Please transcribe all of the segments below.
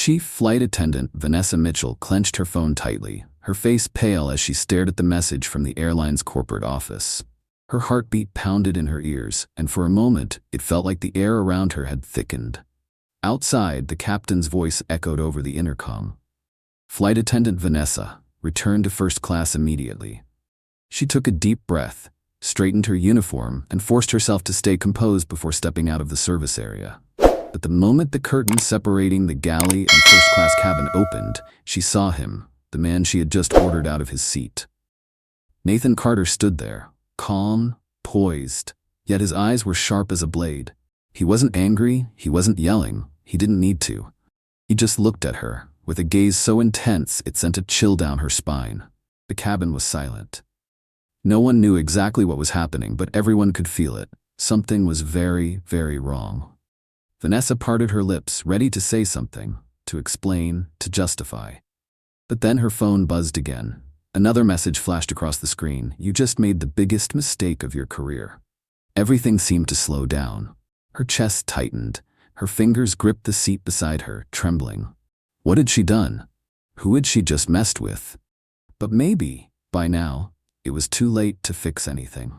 Chief Flight Attendant Vanessa Mitchell clenched her phone tightly, her face pale as she stared at the message from the airline's corporate office. Her heartbeat pounded in her ears, and for a moment, it felt like the air around her had thickened. Outside, the captain's voice echoed over the intercom. Flight Attendant Vanessa, return to first class immediately. She took a deep breath, straightened her uniform, and forced herself to stay composed before stepping out of the service area. But the moment the curtain separating the galley and first-class cabin opened, she saw him, the man she had just ordered out of his seat. Nathan Carter stood there, calm, poised, yet his eyes were sharp as a blade. He wasn't angry, he wasn't yelling, he didn't need to. He just looked at her, with a gaze so intense it sent a chill down her spine. The cabin was silent. No one knew exactly what was happening, but everyone could feel it. Something was very, very wrong. Vanessa parted her lips, ready to say something, to explain, to justify. But then her phone buzzed again. Another message flashed across the screen. You just made the biggest mistake of your career. Everything seemed to slow down. Her chest tightened. Her fingers gripped the seat beside her, trembling. What had she done? Who had she just messed with? But maybe, by now, it was too late to fix anything.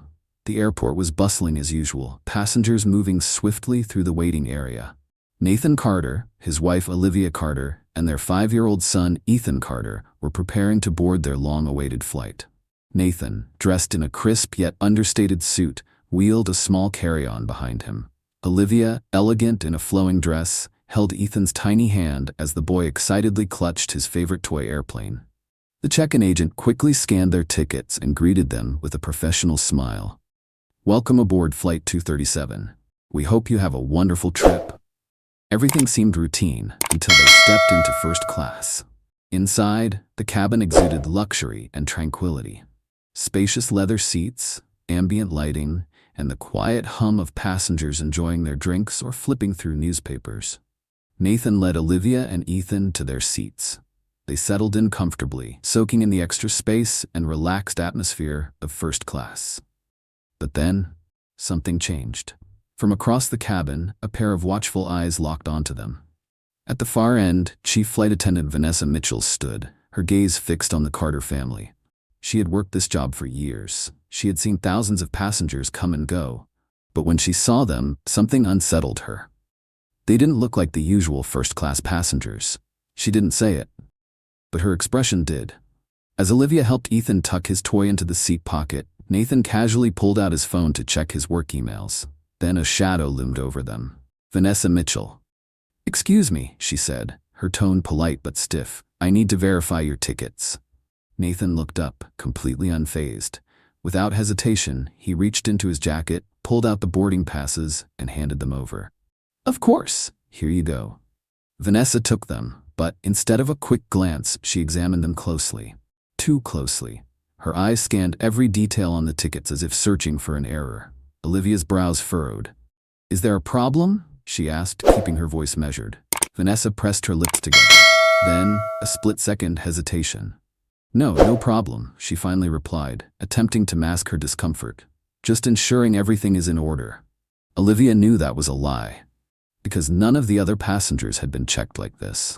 The airport was bustling as usual, passengers moving swiftly through the waiting area. Nathan Carter, his wife Olivia Carter, and their 5-year-old son Ethan Carter were preparing to board their long-awaited flight. Nathan, dressed in a crisp yet understated suit, wheeled a small carry-on behind him. Olivia, elegant in a flowing dress, held Ethan's tiny hand as the boy excitedly clutched his favorite toy airplane. The check-in agent quickly scanned their tickets and greeted them with a professional smile. Welcome aboard Flight 237. We hope you have a wonderful trip. Everything seemed routine until they stepped into first class. Inside, the cabin exuded luxury and tranquility. Spacious leather seats, ambient lighting, and the quiet hum of passengers enjoying their drinks or flipping through newspapers. Nathan led Olivia and Ethan to their seats. They settled in comfortably, soaking in the extra space and relaxed atmosphere of first class. But then, something changed. From across the cabin, a pair of watchful eyes locked onto them. At the far end, Chief Flight Attendant Vanessa Mitchell stood, her gaze fixed on the Carter family. She had worked this job for years. She had seen thousands of passengers come and go. But when she saw them, something unsettled her. They didn't look like the usual first-class passengers. She didn't say it, but her expression did. As Olivia helped Ethan tuck his toy into the seat pocket, Nathan casually pulled out his phone to check his work emails. Then a shadow loomed over them. Vanessa Mitchell. "Excuse me," she said, her tone polite but stiff. "I need to verify your tickets." Nathan looked up, completely unfazed. Without hesitation, he reached into his jacket, pulled out the boarding passes, and handed them over. "Of course. Here you go." Vanessa took them, but instead of a quick glance, she examined them closely. Too closely. Her eyes scanned every detail on the tickets as if searching for an error. Olivia's brows furrowed. "Is there a problem?" she asked, keeping her voice measured. Vanessa pressed her lips together. Then, a split-second hesitation. No problem," she finally replied, attempting to mask her discomfort. "Just ensuring everything is in order." Olivia knew that was a lie, because none of the other passengers had been checked like this.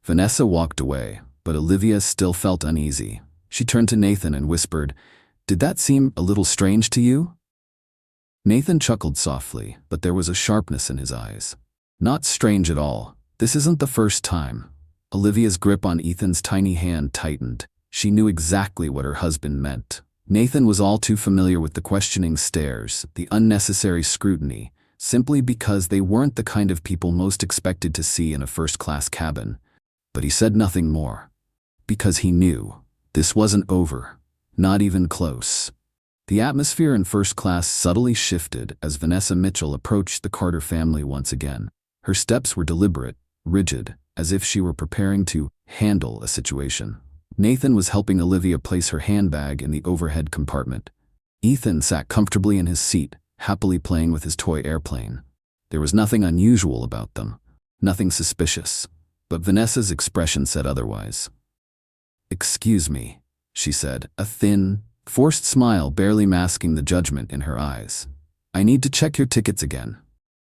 Vanessa walked away, but Olivia still felt uneasy. She turned to Nathan and whispered, "Did that seem a little strange to you?" Nathan chuckled softly, but there was a sharpness in his eyes. "Not strange at all. This isn't the first time." Olivia's grip on Ethan's tiny hand tightened. She knew exactly what her husband meant. Nathan was all too familiar with the questioning stares, the unnecessary scrutiny, simply because they weren't the kind of people most expected to see in a first-class cabin. But he said nothing more. Because he knew. This wasn't over. Not even close. The atmosphere in first class subtly shifted as Vanessa Mitchell approached the Carter family once again. Her steps were deliberate, rigid, as if she were preparing to handle a situation. Nathan was helping Olivia place her handbag in the overhead compartment. Ethan sat comfortably in his seat, happily playing with his toy airplane. There was nothing unusual about them, nothing suspicious, but Vanessa's expression said otherwise. "Excuse me," she said, a thin, forced smile barely masking the judgment in her eyes. "I need to check your tickets again."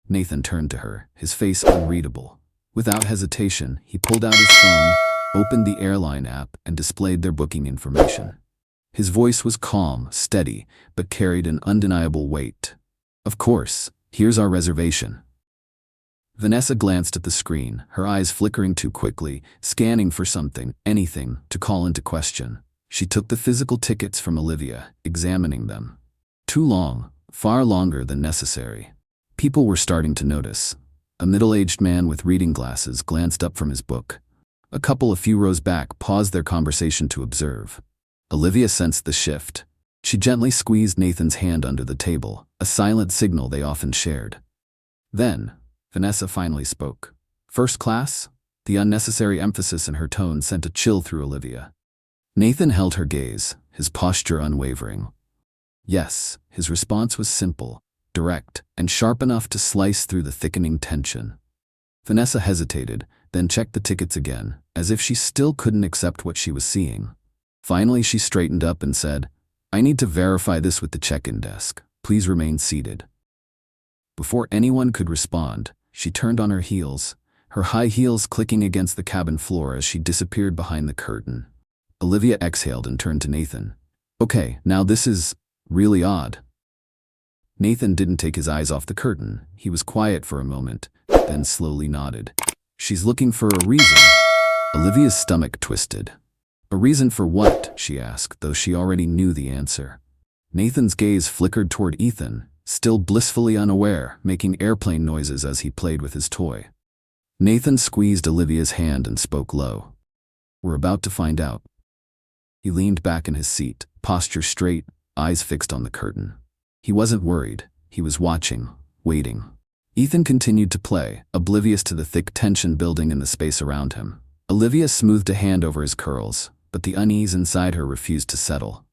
Nathan turned to her, his face unreadable. Without hesitation, he pulled out his phone, opened the airline app, and displayed their booking information. His voice was calm, steady, but carried an undeniable weight. "Of course, here's our reservation." Vanessa glanced at the screen, her eyes flickering too quickly, scanning for something, anything, to call into question. She took the physical tickets from Olivia, examining them. Too long, far longer than necessary. People were starting to notice. A middle-aged man with reading glasses glanced up from his book. A couple a few rows back paused their conversation to observe. Olivia sensed the shift. She gently squeezed Nathan's hand under the table, a silent signal they often shared. Then, Vanessa finally spoke. "First class?" The unnecessary emphasis in her tone sent a chill through Olivia. Nathan held her gaze, his posture unwavering. Yes, his response was simple, direct, and sharp enough to slice through the thickening tension. Vanessa hesitated, then checked the tickets again, as if she still couldn't accept what she was seeing. Finally, she straightened up and said, "I need to verify this with the check-in desk. Please remain seated." Before anyone could respond, she turned on her heels, her high heels clicking against the cabin floor as she disappeared behind the curtain. Olivia exhaled and turned to Nathan. "Okay, now this is really odd." Nathan didn't take his eyes off the curtain. He was quiet for a moment, then slowly nodded. "She's looking for a reason." Olivia's stomach twisted. "A reason for what?" she asked, though she already knew the answer. Nathan's gaze flickered toward Ethan, still blissfully unaware, making airplane noises as he played with his toy. Nathan squeezed Olivia's hand and spoke low. "We're about to find out." He leaned back in his seat, posture straight, eyes fixed on the curtain. He wasn't worried. He was watching, waiting. Ethan continued to play, oblivious to the thick tension building in the space around him. Olivia smoothed a hand over his curls, but the unease inside her refused to settle.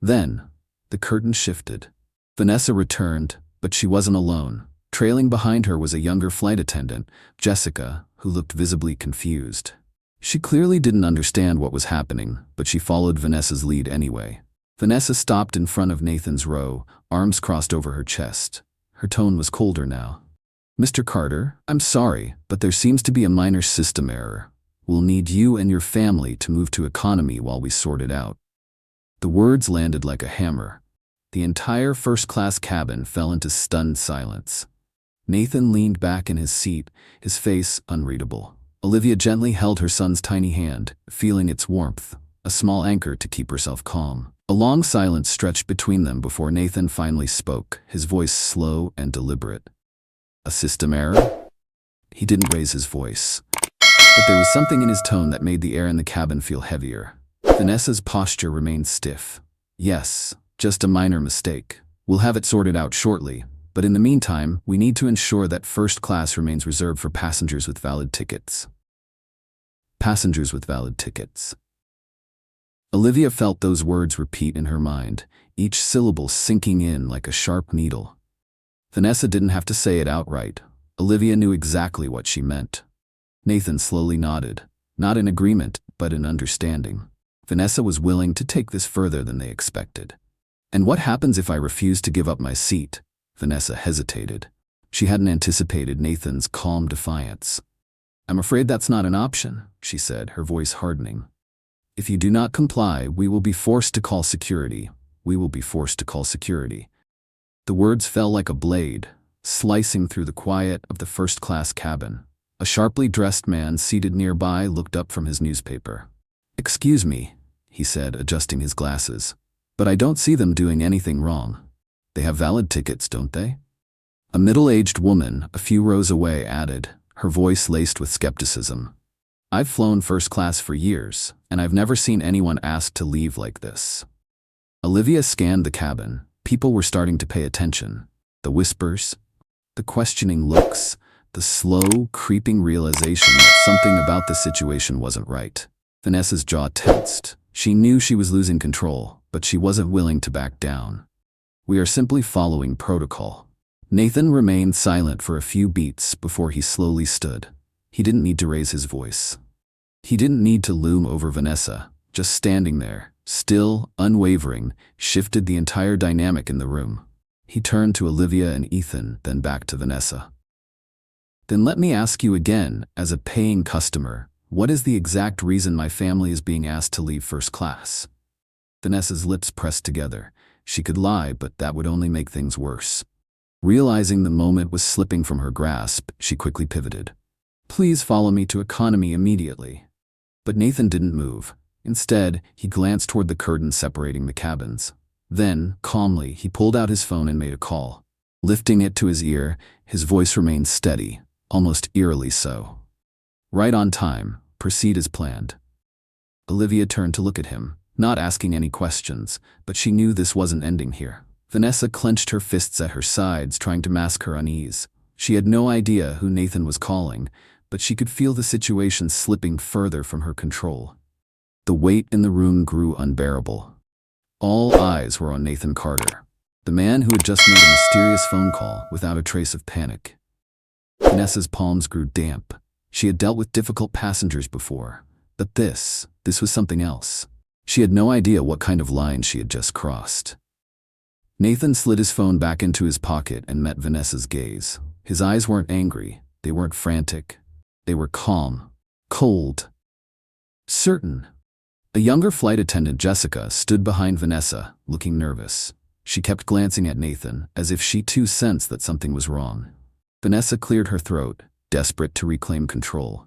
Then, the curtain shifted. Vanessa returned, but she wasn't alone. Trailing behind her was a younger flight attendant, Jessica, who looked visibly confused. She clearly didn't understand what was happening, but she followed Vanessa's lead anyway. Vanessa stopped in front of Nathan's row, arms crossed over her chest. Her tone was colder now. "Mr. Carter, I'm sorry, but there seems to be a minor system error. We'll need you and your family to move to economy while we sort it out." The words landed like a hammer. The entire first-class cabin fell into stunned silence. Nathan leaned back in his seat, his face unreadable. Olivia gently held her son's tiny hand, feeling its warmth, a small anchor to keep herself calm. A long silence stretched between them before Nathan finally spoke, his voice slow and deliberate. "A system error?" He didn't raise his voice, but there was something in his tone that made the air in the cabin feel heavier. Vanessa's posture remained stiff. "Yes, just a minor mistake. We'll have it sorted out shortly, but in the meantime, we need to ensure that first class remains reserved for passengers with valid tickets." Passengers with valid tickets. Olivia felt those words repeat in her mind, each syllable sinking in like a sharp needle. Vanessa didn't have to say it outright. Olivia knew exactly what she meant. Nathan slowly nodded, not in agreement, but in understanding. Vanessa was willing to take this further than they expected. "And what happens if I refuse to give up my seat?" Vanessa hesitated. She hadn't anticipated Nathan's calm defiance. "I'm afraid that's not an option," she said, her voice hardening. "If you do not comply, we will be forced to call security. We will be forced to call security." The words fell like a blade, slicing through the quiet of the first-class cabin. A sharply dressed man seated nearby looked up from his newspaper. "Excuse me," he said, adjusting his glasses, "but I don't see them doing anything wrong. They have valid tickets, don't they?" A middle-aged woman, a few rows away, added, her voice laced with skepticism. "I've flown first class for years, and I've never seen anyone asked to leave like this." Olivia scanned the cabin. People were starting to pay attention. The whispers, the questioning looks, the slow, creeping realization that something about the situation wasn't right. Vanessa's jaw tensed. She knew she was losing control, but she wasn't willing to back down. "We are simply following protocol." Nathan remained silent for a few beats before he slowly stood. He didn't need to raise his voice. He didn't need to loom over Vanessa. Just standing there, still, unwavering, shifted the entire dynamic in the room. He turned to Olivia and Ethan, then back to Vanessa. Then let me ask you again, as a paying customer, what is the exact reason my family is being asked to leave first class? Vanessa's lips pressed together. She could lie, but that would only make things worse. Realizing the moment was slipping from her grasp, she quickly pivoted. Please follow me to economy immediately. But Nathan didn't move. Instead, he glanced toward the curtain separating the cabins. Then, calmly, he pulled out his phone and made a call. Lifting it to his ear, his voice remained steady, almost eerily so. Right on time. Proceed as planned. Olivia turned to look at him, not asking any questions, but she knew this wasn't ending here. Vanessa clenched her fists at her sides, trying to mask her unease. She had no idea who Nathan was calling, but she could feel the situation slipping further from her control. The weight in the room grew unbearable. All eyes were on Nathan Carter, the man who had just made a mysterious phone call without a trace of panic. Vanessa's palms grew damp. She had dealt with difficult passengers before, but this was something else. She had no idea what kind of line she had just crossed. Nathan slid his phone back into his pocket and met Vanessa's gaze. His eyes weren't angry, they weren't frantic. They were calm, cold, certain. A younger flight attendant, Jessica, stood behind Vanessa, looking nervous. She kept glancing at Nathan, as if she too sensed that something was wrong. Vanessa cleared her throat, desperate to reclaim control.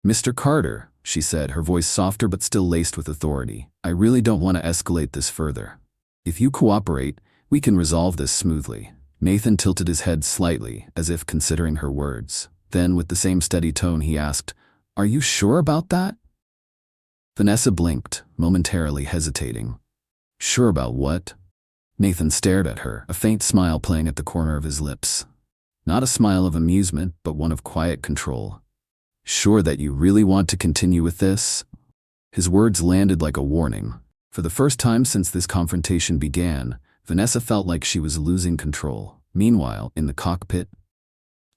Mr. Carter, she said, her voice softer but still laced with authority, I really don't want to escalate this further. If you cooperate, we can resolve this smoothly. Nathan tilted his head slightly, as if considering her words. Then, with the same steady tone, he asked, Are you sure about that? Vanessa blinked, momentarily hesitating. Sure about what? Nathan stared at her, a faint smile playing at the corner of his lips. Not a smile of amusement, but one of quiet control. Sure that you really want to continue with this? His words landed like a warning. For the first time since this confrontation began, Vanessa felt like she was losing control. Meanwhile, in the cockpit,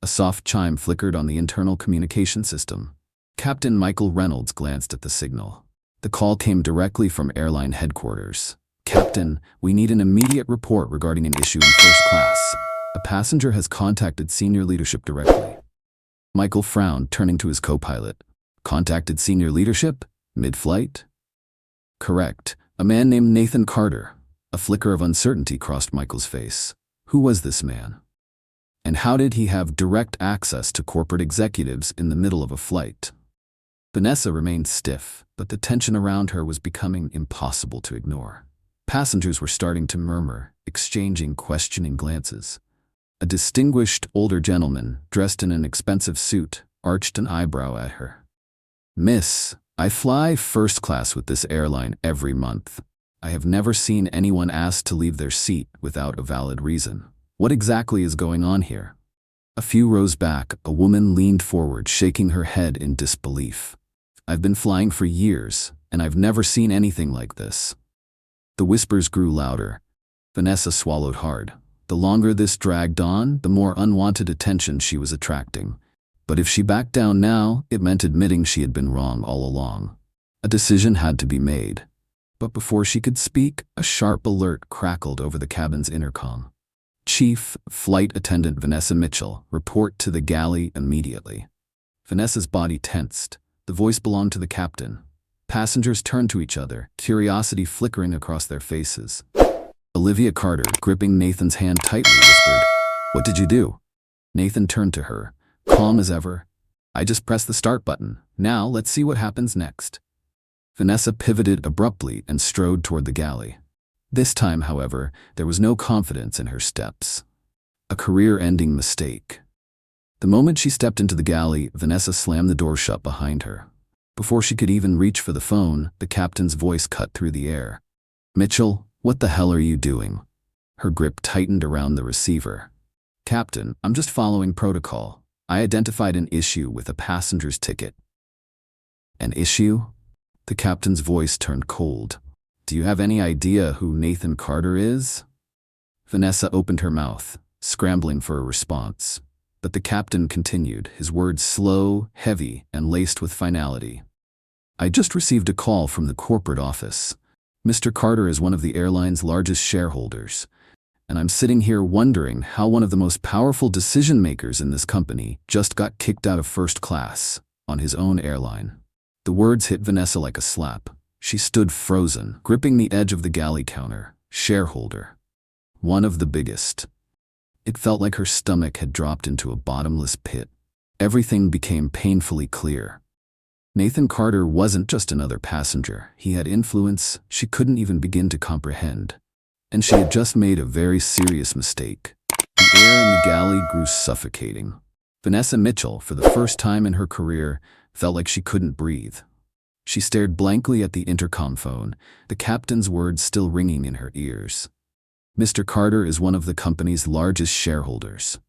a soft chime flickered on the internal communication system. Captain Michael Reynolds glanced at the signal. The call came directly from Airline headquarters. Captain, we need an immediate report regarding an issue in first class. A passenger has contacted senior leadership directly. Michael frowned, turning to his co-pilot. Contacted senior leadership? Mid-flight? Correct. A man named Nathan Carter. A flicker of uncertainty crossed Michael's face. Who was this man? And how did he have direct access to corporate executives in the middle of a flight? Vanessa remained stiff, but the tension around her was becoming impossible to ignore. Passengers were starting to murmur, exchanging questioning glances. A distinguished older gentleman, dressed in an expensive suit, arched an eyebrow at her. Miss, I fly first class with this airline every month. I have never seen anyone asked to leave their seat without a valid reason. What exactly is going on here? A few rows back, a woman leaned forward, shaking her head in disbelief. I've been flying for years, and I've never seen anything like this. The whispers grew louder. Vanessa swallowed hard. The longer this dragged on, the more unwanted attention she was attracting. But if she backed down now, it meant admitting she had been wrong all along. A decision had to be made. But before she could speak, a sharp alert crackled over the cabin's intercom. Chief Flight Attendant Vanessa Mitchell, report to the galley immediately. Vanessa's body tensed. The voice belonged to the captain. Passengers turned to each other, curiosity flickering across their faces. Olivia Carter, gripping Nathan's hand tightly, whispered, What did you do? Nathan turned to her, calm as ever. I just pressed the start button. Now let's see what happens next. Vanessa pivoted abruptly and strode toward the galley. This time, however, there was no confidence in her steps. A career-ending mistake. The moment she stepped into the galley, Vanessa slammed the door shut behind her. Before she could even reach for the phone, the captain's voice cut through the air. Mitchell, what the hell are you doing? Her grip tightened around the receiver. Captain, I'm just following protocol. I identified an issue with a passenger's ticket. An issue? The captain's voice turned cold. Do you have any idea who Nathan Carter is? Vanessa opened her mouth, scrambling for a response. But the captain continued, his words slow, heavy, and laced with finality. I just received a call from the corporate office. Mr. Carter is one of the airline's largest shareholders. and I'm sitting here wondering how one of the most powerful decision makers in this company just got kicked out of first class on his own airline. The words hit Vanessa like a slap. She stood frozen, gripping the edge of the galley counter. Shareholder. One of the biggest. It felt like her stomach had dropped into a bottomless pit. Everything became painfully clear. Nathan Carter wasn't just another passenger. He had influence she couldn't even begin to comprehend. And she had just made a very serious mistake. The air in the galley grew suffocating. Vanessa Mitchell, for the first time in her career, felt like she couldn't breathe. She stared blankly at the intercom phone, the captain's words still ringing in her ears. Mr. Carter is one of the company's largest shareholders.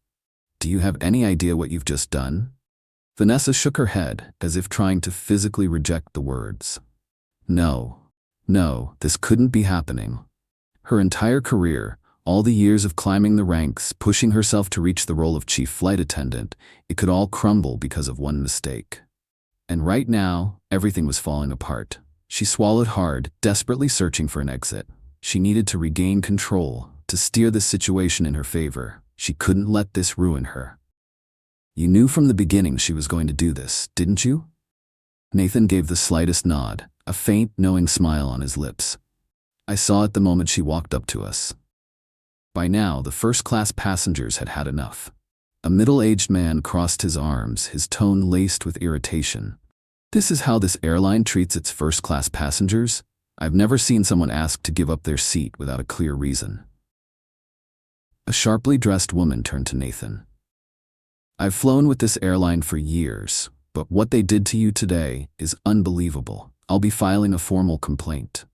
Do you have any idea what you've just done? Vanessa shook her head, as if trying to physically reject the words. No, this couldn't be happening. Her entire career, all the years of climbing the ranks, pushing herself to reach the role of chief flight attendant, it could all crumble because of one mistake. And right now, everything was falling apart. She swallowed hard, desperately searching for an exit. She needed to regain control, to steer the situation in her favor. She couldn't let this ruin her. You knew from the beginning she was going to do this, didn't you? Nathan gave the slightest nod, a faint, knowing smile on his lips. I saw it the moment she walked up to us. By now, the first-class passengers had had enough. A middle-aged man crossed his arms, his tone laced with irritation. This is how this airline treats its first-class passengers? I've never seen someone ask to give up their seat without a clear reason. A sharply dressed woman turned to Nathan. I've flown with this airline for years, but what they did to you today is unbelievable. I'll be filing a formal complaint.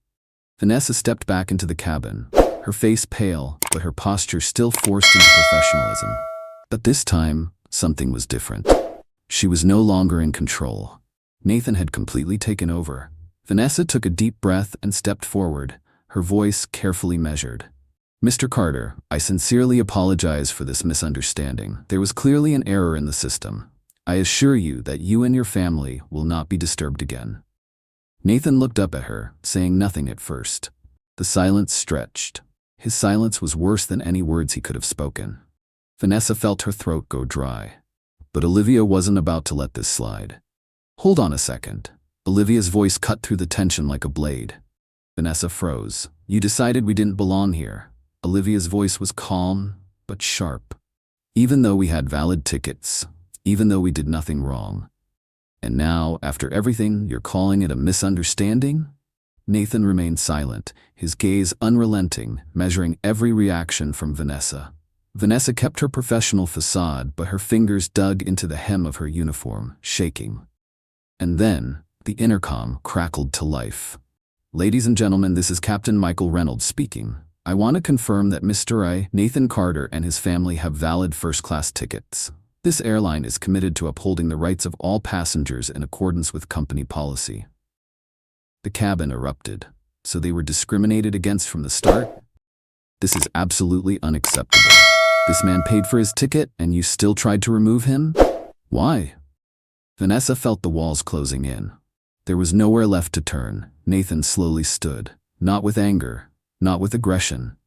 Vanessa stepped back into the cabin, her face pale, but her posture still forced into professionalism. But this time, something was different. She was no longer in control. Nathan had completely taken over. Vanessa took a deep breath and stepped forward, her voice carefully measured. Mr. Carter, I sincerely apologize for this misunderstanding. There was clearly an error in the system. I assure you that you and your family will not be disturbed again. Nathan looked up at her, saying nothing at first. The silence stretched. His silence was worse than any words he could have spoken. Vanessa felt her throat go dry. But Olivia wasn't about to let this slide. Hold on a second. Olivia's voice cut through the tension like a blade. Vanessa froze. You decided we didn't belong here. Olivia's voice was calm, but sharp. Even though we had valid tickets, even though we did nothing wrong. And now, after everything, you're calling it a misunderstanding? Nathan remained silent, his gaze unrelenting, measuring every reaction from Vanessa. Vanessa kept her professional facade, but her fingers dug into the hem of her uniform, shaking. And then, the intercom crackled to life. Ladies and gentlemen, this is Captain Michael Reynolds speaking. I want to confirm that Mr. Nathan Carter and his family have valid first-class tickets. This airline is committed to upholding the rights of all passengers in accordance with company policy. The cabin erupted. So they were discriminated against from the start? This is absolutely unacceptable. This man paid for his ticket and you still tried to remove him? Why? Vanessa felt the walls closing in. There was nowhere left to turn. Nathan slowly stood, not with anger, not with aggression,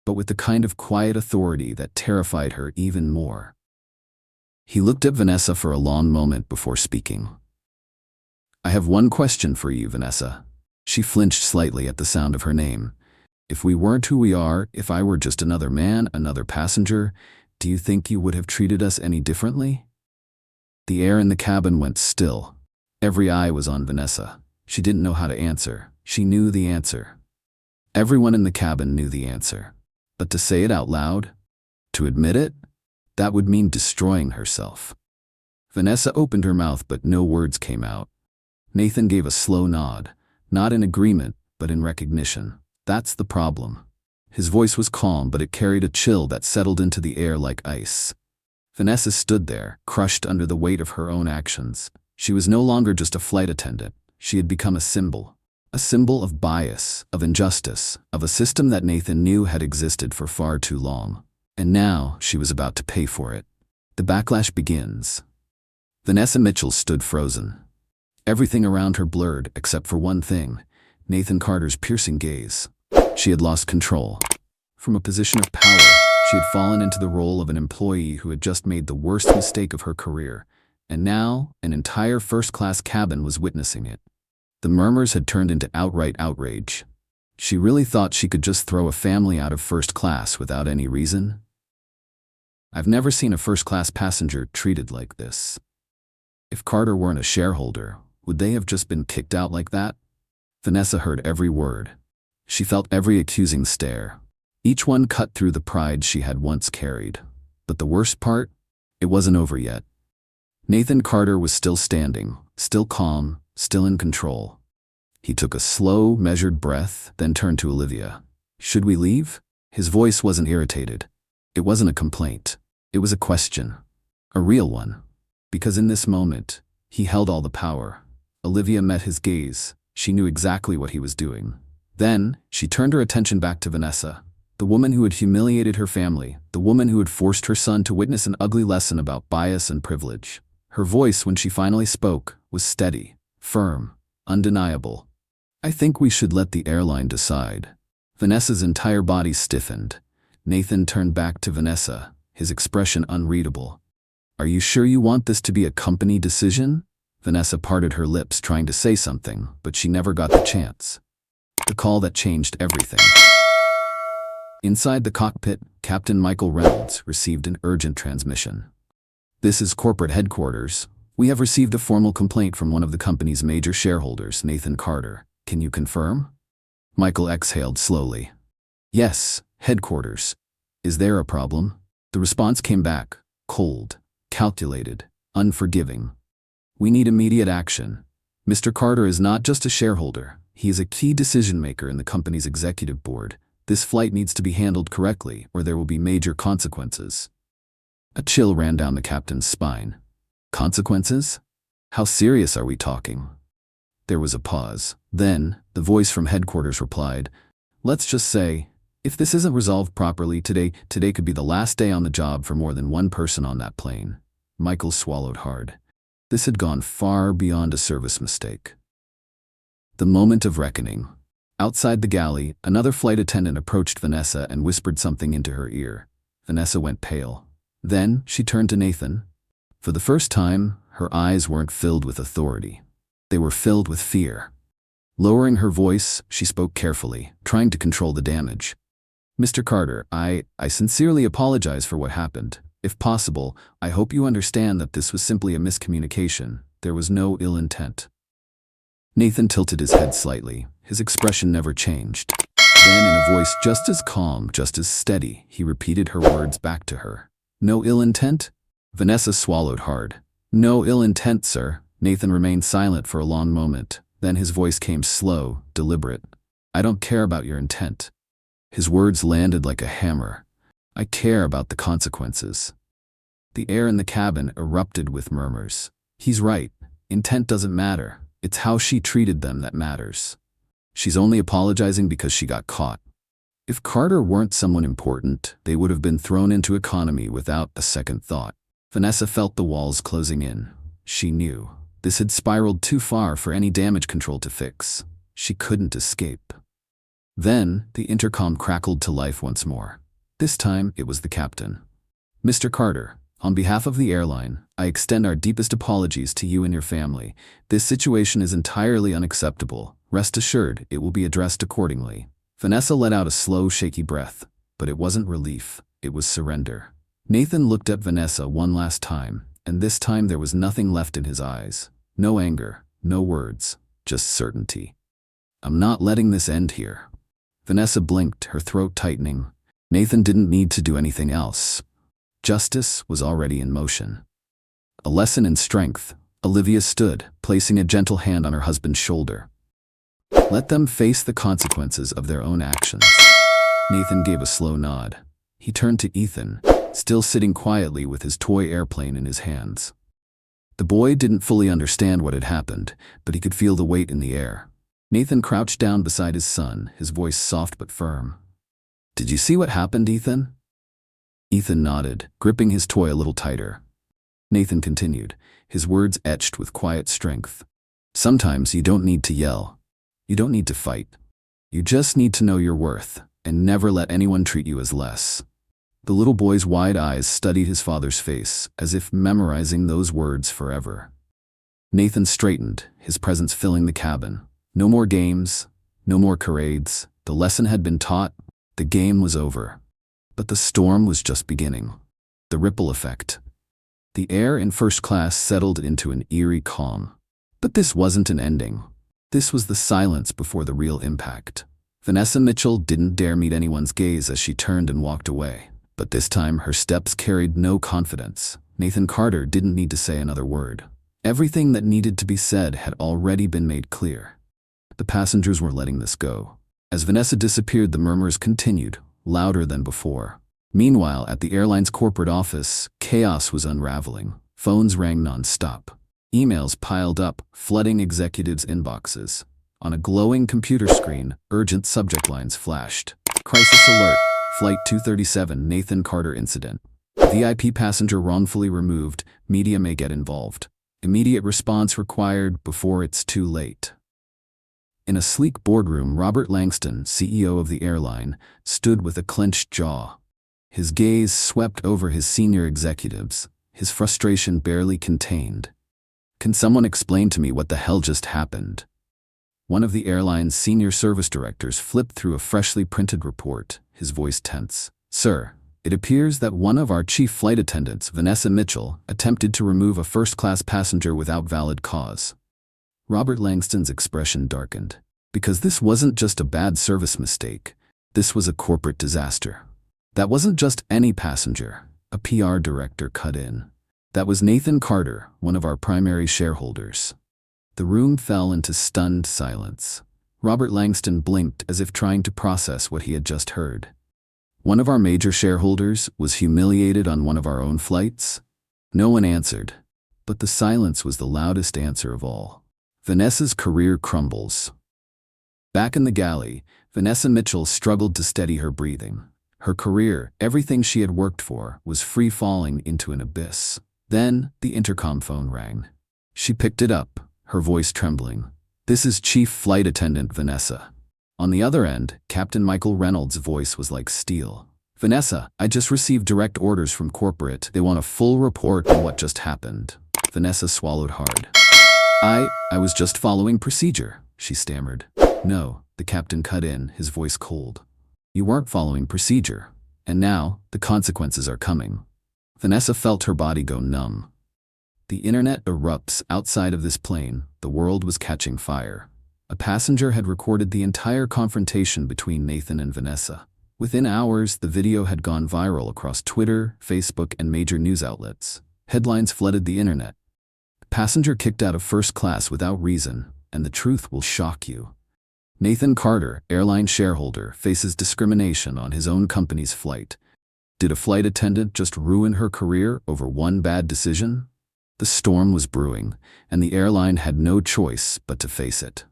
but with the kind of quiet authority that terrified her even more. He looked at Vanessa for a long moment before speaking. I have one question for you, Vanessa. She flinched slightly at the sound of her name. If we weren't who we are, if I were just another man, another passenger, do you think you would have treated us any differently? The air in the cabin went still. Every eye was on Vanessa. She didn't know how to answer. She knew the answer. Everyone in the cabin knew the answer. But to say it out loud, to admit it, that would mean destroying herself. Vanessa opened her mouth, but no words came out. Nathan gave a slow nod, not in agreement, but in recognition. That's the problem. His voice was calm, but it carried a chill that settled into the air like ice. Vanessa stood there, crushed under the weight of her own actions. She was no longer just a flight attendant. She had become a symbol of bias, of injustice, of a system that Nathan knew had existed for far too long. And now she was about to pay for it. The backlash begins. Vanessa Mitchell stood frozen. Everything around her blurred except for one thing, Nathan Carter's piercing gaze. She had lost control. From a position of power, she had fallen into the role of an employee who had just made the worst mistake of her career, and now an entire first-class cabin was witnessing it. The murmurs had turned into outright outrage. She really thought she could just throw a family out of first class without any reason? I've never seen a first-class passenger treated like this. If Carter weren't a shareholder, would they have just been kicked out like that? Vanessa heard every word. She felt every accusing stare. Each one cut through the pride she had once carried. But the worst part? It wasn't over yet. Nathan Carter was still standing, still calm, still in control. He took a slow, measured breath, then turned to Olivia. "Should we leave?" His voice wasn't irritated. It wasn't a complaint. It was a question. A real one. Because in this moment, he held all the power. Olivia met his gaze. She knew exactly what he was doing. Then, she turned her attention back to Vanessa. The woman who had humiliated her family, the woman who had forced her son to witness an ugly lesson about bias and privilege. Her voice, when she finally spoke, was steady, firm, undeniable. "I think we should let the airline decide." Vanessa's entire body stiffened. Nathan turned back to Vanessa, his expression unreadable. "Are you sure you want this to be a company decision?" Vanessa parted her lips trying to say something, but she never got the chance. The call that changed everything. Inside the cockpit, Captain Michael Reynolds received an urgent transmission. "This is corporate headquarters. We have received a formal complaint from one of the company's major shareholders, Nathan Carter. Can you confirm?" Michael exhaled slowly. "Yes, headquarters. Is there a problem?" The response came back, cold, calculated, unforgiving. "We need immediate action. Mr. Carter is not just a shareholder. He is a key decision-maker in the company's executive board. This flight needs to be handled correctly, or there will be major consequences." A chill ran down the captain's spine. Consequences? How serious are we talking? There was a pause. Then, the voice from headquarters replied, "Let's just say, if this isn't resolved properly today could be the last day on the job for more than one person on that plane." Michael swallowed hard. This had gone far beyond a service mistake. The moment of reckoning. Outside the galley, another flight attendant approached Vanessa and whispered something into her ear. Vanessa went pale. Then, she turned to Nathan. For the first time, her eyes weren't filled with authority. They were filled with fear. Lowering her voice, she spoke carefully, trying to control the damage. "Mr. Carter, I sincerely apologize for what happened. If possible, I hope you understand that this was simply a miscommunication. There was no ill intent." Nathan tilted his head slightly. His expression never changed. Then, in a voice just as calm, just as steady, he repeated her words back to her. "No ill intent?" Vanessa swallowed hard. "No ill intent, sir." Nathan remained silent for a long moment. Then his voice came slow, deliberate. "I don't care about your intent." His words landed like a hammer. "I care about the consequences." The air in the cabin erupted with murmurs. He's right. Intent doesn't matter. It's how she treated them that matters. She's only apologizing because she got caught. If Carter weren't someone important, they would have been thrown into economy without a second thought. Vanessa felt the walls closing in. She knew. This had spiraled too far for any damage control to fix. She couldn't escape. Then, the intercom crackled to life once more. This time, it was the captain. "Mr. Carter, on behalf of the airline, I extend our deepest apologies to you and your family. This situation is entirely unacceptable. Rest assured, it will be addressed accordingly." Vanessa let out a slow, shaky breath, but it wasn't relief, it was surrender. Nathan looked at Vanessa one last time, and this time there was nothing left in his eyes. No anger, no words, just certainty. "I'm not letting this end here." Vanessa blinked, her throat tightening. Nathan didn't need to do anything else. Justice was already in motion. A lesson in strength, Olivia stood, placing a gentle hand on her husband's shoulder. "Let them face the consequences of their own actions." Nathan gave a slow nod. He turned to Ethan, still sitting quietly with his toy airplane in his hands. The boy didn't fully understand what had happened, but he could feel the weight in the air. Nathan crouched down beside his son, his voice soft but firm. "Did you see what happened, Ethan?" Ethan nodded, gripping his toy a little tighter. Nathan continued, his words etched with quiet strength. "Sometimes you don't need to yell. You don't need to fight. You just need to know your worth. and never let anyone treat you as less. The little boy's wide eyes studied his father's face, as if memorizing those words forever. Nathan straightened, his presence filling the cabin. No more games, no more charades. The lesson had been taught, the game was over. But the storm was just beginning. The ripple effect. The air in first class settled into an eerie calm. But this wasn't an ending. This was the silence before the real impact. Vanessa Mitchell didn't dare meet anyone's gaze as she turned and walked away. But this time her steps carried no confidence. Nathan Carter didn't need to say another word. Everything that needed to be said had already been made clear. The passengers were letting this go. As Vanessa disappeared, the murmurs continued, louder than before. Meanwhile, at the airline's corporate office, chaos was unraveling. Phones rang non-stop. Emails piled up, flooding executives' inboxes. On a glowing computer screen, urgent subject lines flashed. Crisis alert, Flight 237, Nathan Carter incident. VIP passenger wrongfully removed, media may get involved. Immediate response required before it's too late. In a sleek boardroom, Robert Langston, CEO of the airline, stood with a clenched jaw. His gaze swept over his senior executives, his frustration barely contained. "Can someone explain to me what the hell just happened?" One of the airline's senior service directors flipped through a freshly printed report, his voice tense. "Sir, it appears that one of our chief flight attendants, Vanessa Mitchell, attempted to remove a first-class passenger without valid cause." Robert Langston's expression darkened. Because this wasn't just a bad service mistake. This was a corporate disaster. That wasn't just any passenger. A PR director cut in. That was Nathan Carter, one of our primary shareholders. The room fell into stunned silence. Robert Langston blinked as if trying to process what he had just heard. One of our major shareholders was humiliated on one of our own flights? No one answered. But the silence was the loudest answer of all. Vanessa's career crumbles. Back in the galley, Vanessa Mitchell struggled to steady her breathing. Her career, everything she had worked for, was free-falling into an abyss. Then, the intercom phone rang. She picked it up, her voice trembling. "This is Chief Flight Attendant Vanessa." On the other end, Captain Michael Reynolds' voice was like steel. "Vanessa, I just received direct orders from corporate. They want a full report on what just happened." Vanessa swallowed hard. I was just following procedure," she stammered. "No," the captain cut in, his voice cold. "You weren't following procedure. And now, the consequences are coming." Vanessa felt her body go numb. The internet erupts outside of this plane. The world was catching fire. A passenger had recorded the entire confrontation between Nathan and Vanessa. Within hours, the video had gone viral across Twitter, Facebook, and major news outlets. Headlines flooded the internet. "Passenger kicked out of first class without reason, and the truth will shock you. Nathan Carter, airline shareholder, faces discrimination on his own company's flight. Did a flight attendant just ruin her career over one bad decision?" The storm was brewing, and the airline had no choice but to face it.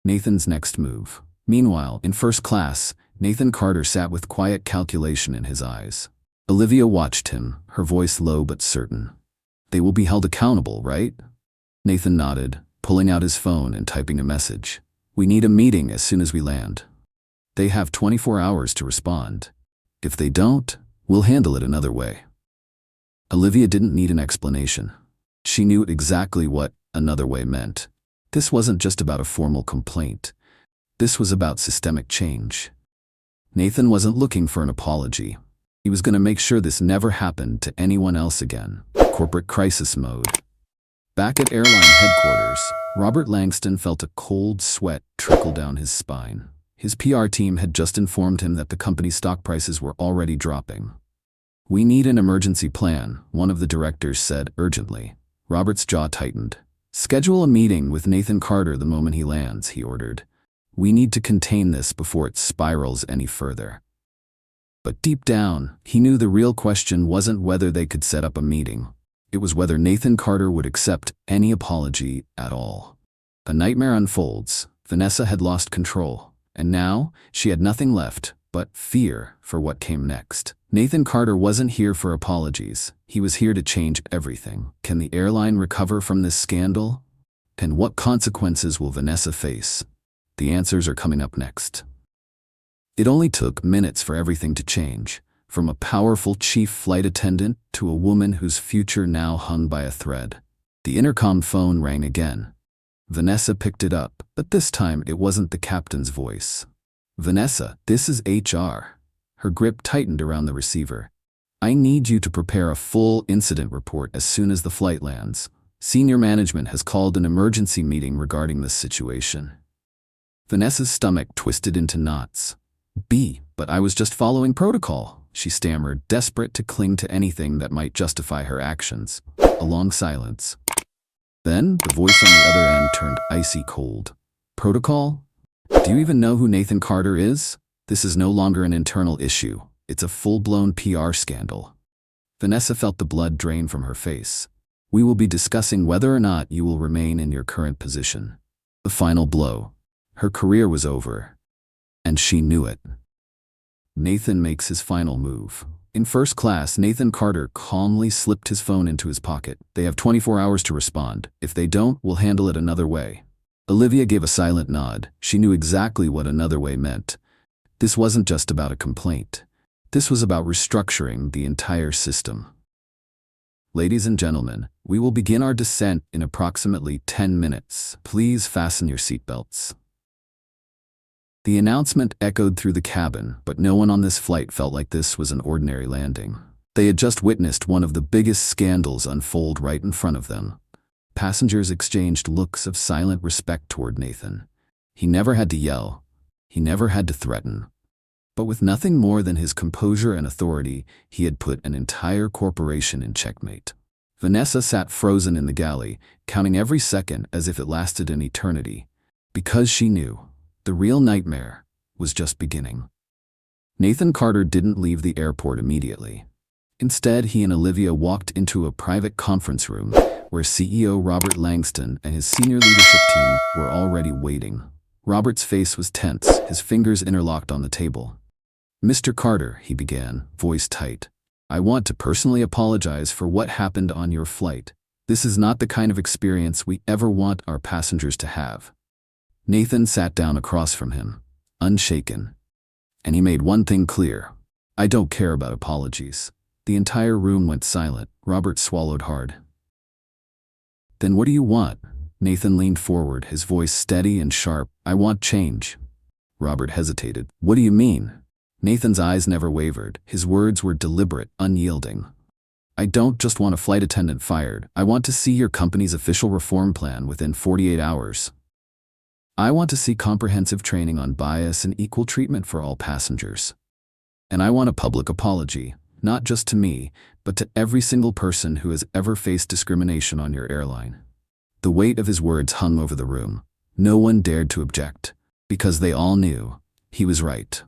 Nathan's next move. Meanwhile, in first class, Nathan Carter sat with quiet calculation in his eyes. Olivia watched him, her voice low but certain. "They will be held accountable, right?" Nathan nodded, pulling out his phone and typing a message. "We need a meeting as soon as we land. They have 24 hours to respond. If they don't, we'll handle it another way." Olivia didn't need an explanation. She knew exactly what another way meant. This wasn't just about a formal complaint. This was about systemic change. Nathan wasn't looking for an apology. He was going to make sure this never happened to anyone else again. Corporate crisis mode. Back at airline headquarters, Robert Langston felt a cold sweat trickle down his spine. His PR team had just informed him that the company's stock prices were already dropping. "We need an emergency plan," one of the directors said urgently. Robert's jaw tightened. "Schedule a meeting with Nathan Carter the moment he lands," he ordered. "We need to contain this before it spirals any further." But deep down, he knew the real question wasn't whether they could set up a meeting. It was whether Nathan Carter would accept any apology at all. A nightmare unfolds. Vanessa had lost control, and now she had nothing left but fear for what came next. Nathan Carter wasn't here for apologies. He was here to change everything. Can the airline recover from this scandal? And what consequences will Vanessa face? The answers are coming up next. It only took minutes for everything to change, from a powerful chief flight attendant to a woman whose future now hung by a thread. The intercom phone rang again. Vanessa picked it up, but this time it wasn't the captain's voice. "Vanessa, this is HR." Her grip tightened around the receiver. "I need you to prepare a full incident report as soon as the flight lands. Senior management has called an emergency meeting regarding this situation." Vanessa's stomach twisted into knots. But I was just following protocol," she stammered, desperate to cling to anything that might justify her actions. A long silence. Then, the voice on the other end turned icy cold. "Protocol? Do you even know who Nathan Carter is? This is no longer an internal issue. It's a full-blown PR scandal." Vanessa felt the blood drain from her face. "We will be discussing whether or not you will remain in your current position." The final blow. Her career was over. And she knew it. Nathan makes his final move. In first class, Nathan Carter calmly slipped his phone into his pocket. "They have 24 hours to respond. If they don't, we'll handle it another way." Olivia gave a silent nod. She knew exactly what another way meant. This wasn't just about a complaint. This was about restructuring the entire system. "Ladies and gentlemen, we will begin our descent in approximately 10 minutes. Please fasten your seatbelts." The announcement echoed through the cabin, but no one on this flight felt like this was an ordinary landing. They had just witnessed one of the biggest scandals unfold right in front of them. Passengers exchanged looks of silent respect toward Nathan. He never had to yell. He never had to threaten. But with nothing more than his composure and authority, he had put an entire corporation in checkmate. Vanessa sat frozen in the galley, counting every second as if it lasted an eternity, because she knew the real nightmare was just beginning. Nathan Carter didn't leave the airport immediately. Instead, he and Olivia walked into a private conference room where CEO Robert Langston and his senior leadership team were already waiting. Robert's face was tense, his fingers interlocked on the table. "Mr. Carter," he began, voice tight, "I want to personally apologize for what happened on your flight. This is not the kind of experience we ever want our passengers to have." Nathan sat down across from him, unshaken. And he made one thing clear: "I don't care about apologies." The entire room went silent. Robert swallowed hard. "Then what do you want?" Nathan leaned forward, his voice steady and sharp. "I want change." Robert hesitated. "What do you mean?" Nathan's eyes never wavered. His words were deliberate, unyielding. "I don't just want a flight attendant fired. I want to see your company's official reform plan within 48 hours. I want to see comprehensive training on bias and equal treatment for all passengers. And I want a public apology, not just to me, but to every single person who has ever faced discrimination on your airline." The weight of his words hung over the room. No one dared to object, because they all knew he was right.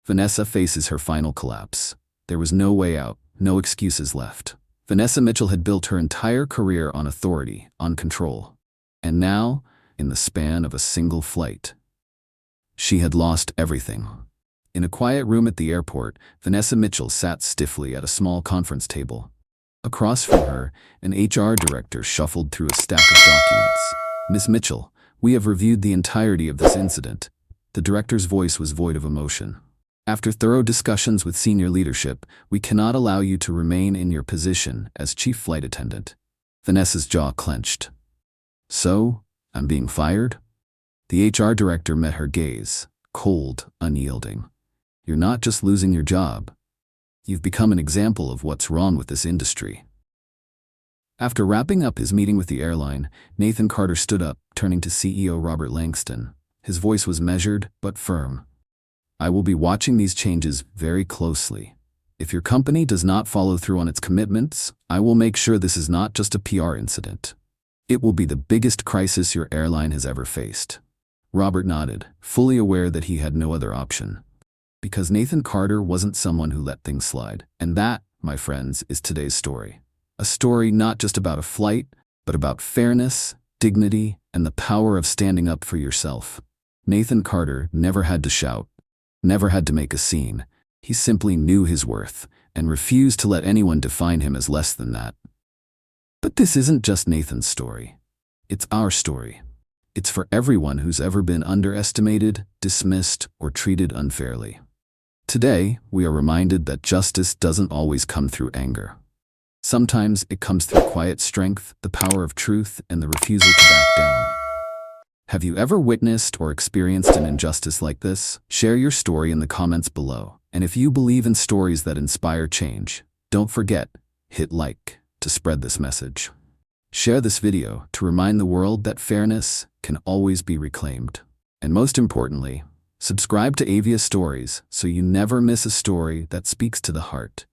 Vanessa faces her final collapse. There was no way out, no excuses left. Vanessa Mitchell had built her entire career on authority, on control. And now, in the span of a single flight, she had lost everything. In a quiet room at the airport, Vanessa Mitchell sat stiffly at a small conference table. Across from her, an HR director shuffled through a stack of documents. "Miss Mitchell, we have reviewed the entirety of this incident." The director's voice was void of emotion. "After thorough discussions with senior leadership, we cannot allow you to remain in your position as chief flight attendant." Vanessa's jaw clenched. "So, I'm being fired?" The HR director met her gaze, cold, unyielding. "You're not just losing your job. You've become an example of what's wrong with this industry." After wrapping up his meeting with the airline, Nathan Carter stood up, turning to CEO Robert Langston. His voice was measured but firm. "I will be watching these changes very closely. If your company does not follow through on its commitments, I will make sure this is not just a PR incident. It will be the biggest crisis your airline has ever faced." Robert nodded, fully aware that he had no other option. Because Nathan Carter wasn't someone who let things slide. And that, my friends, is today's story. A story not just about a flight, but about fairness, dignity, and the power of standing up for yourself. Nathan Carter never had to shout, never had to make a scene. He simply knew his worth and refused to let anyone define him as less than that. But this isn't just Nathan's story. It's our story. It's for everyone who's ever been underestimated, dismissed, or treated unfairly. Today, we are reminded that justice doesn't always come through anger. Sometimes it comes through quiet strength, the power of truth, and the refusal to back down. Have you ever witnessed or experienced an injustice like this? Share your story in the comments below. And if you believe in stories that inspire change, don't forget, hit like to spread this message. Share this video to remind the world that fairness can always be reclaimed. And most importantly, subscribe to Aiva Stories so you never miss a story that speaks to the heart.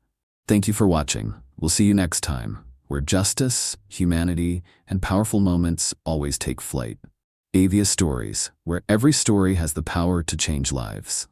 Thank you for watching. We'll see you next time, where justice, humanity, and powerful moments always take flight. Aiva Stories, where every story has the power to change lives.